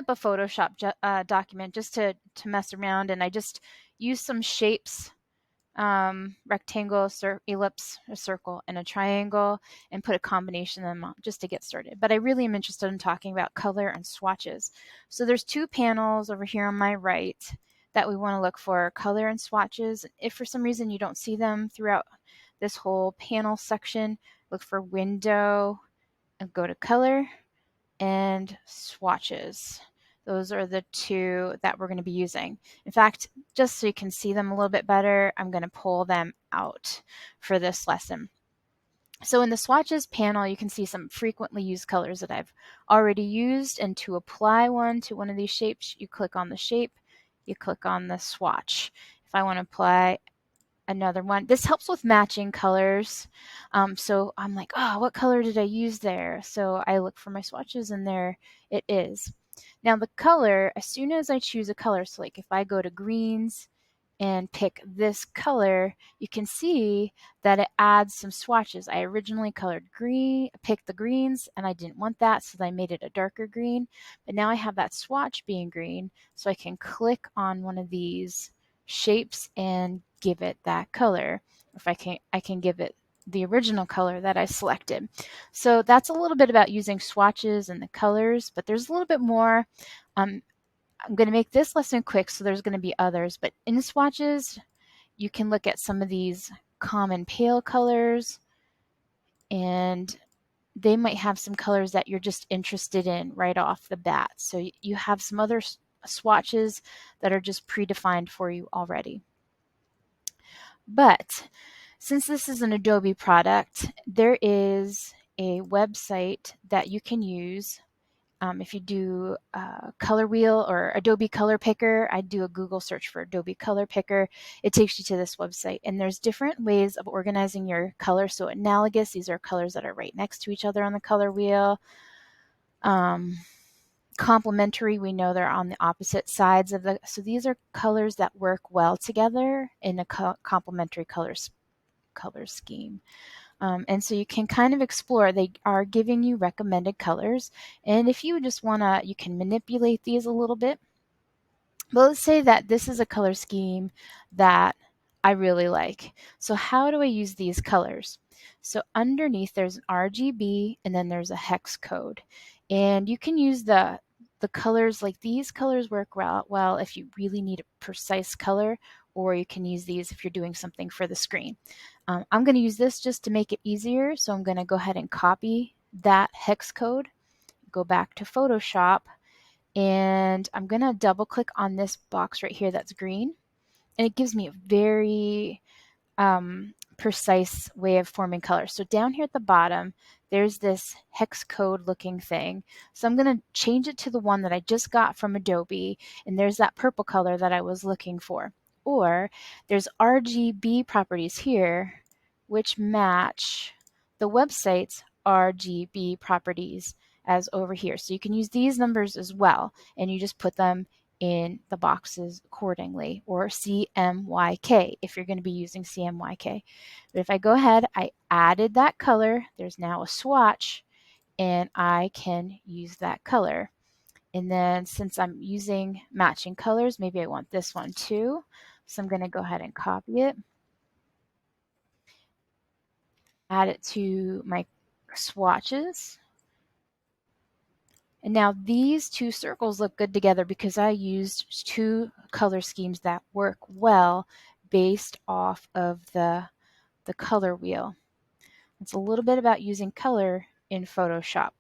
up a Photoshop document just to mess around, and I just used some shapes, rectangle, ellipse, a circle, and a triangle, and put a combination of them on just to get started. But I really am interested in talking about color and swatches. So there's two panels over here on my right that we want to look for, color and swatches. If for some reason you don't see them throughout this whole panel section, look for window and go to color and swatches. Those are the two that we're going to be using. In fact, just so you can see them a little bit better, I'm going to pull them out for this lesson. So in the swatches panel, you can see some frequently used colors that I've already used, and to apply one to one of these shapes, you click on the shape, you click on the swatch. If I want to apply another one. This helps with matching colors. So I'm like, oh, what color did I use there? So I look for my swatches and there it is. Now the color, as soon as I choose a color, so like if I go to greens and pick this color, you can see that it adds some swatches. I originally colored green, picked the greens, and I didn't want that, so I made it a darker green. But now I have that swatch being green, so I can click on one of these shapes and give it that color. If I can give it the original color that I selected. So that's a little bit about using swatches and the colors, but there's a little bit more. I'm going to make this lesson quick, so there's going to be others, but in swatches, you can look at some of these common pale colors, and they might have some colors that you're just interested in right off the bat. So you have some other swatches that are just predefined for you already. But since this is an Adobe product, there is a website that you can use. If you do Color Wheel or Adobe Color Picker, I do a Google search for Adobe Color Picker. It takes you to this website, and there's different ways of organizing your colors. So analogous, these are colors that are right next to each other on the color wheel. Complementary, we know they're on the opposite sides of the, so these are colors that work well together in a complementary color scheme. And so you can kind of explore. They are giving you recommended colors. And if you just want to, you can manipulate these a little bit. But let's say that this is a color scheme that I really like. So how do I use these colors? So underneath there's an RGB and then there's a hex code. And you can use the colors, like these colors work well if you really need a precise color, or you can use these if you're doing something for the screen. I'm going to use this just to make it easier. So I'm going to go ahead and copy that hex code, go back to Photoshop, and I'm going to double click on this box right here that's green. And it gives me a very precise way of forming colors. So down here at the bottom, there's this hex code looking thing. So I'm going to change it to the one that I just got from Adobe. And there's that purple color that I was looking for. Or there's RGB properties here, which match the website's RGB properties as over here. So you can use these numbers as well, and you just put them in the boxes accordingly, or CMYK if you're going to be using CMYK. But if I go ahead, I added that color, there's now a swatch, and I can use that color. And then since I'm using matching colors, maybe I want this one too. So I'm going to go ahead and copy it, add it to my swatches. And now these two circles look good together because I used two color schemes that work well based off of the color wheel. It's a little bit about using color in Photoshop.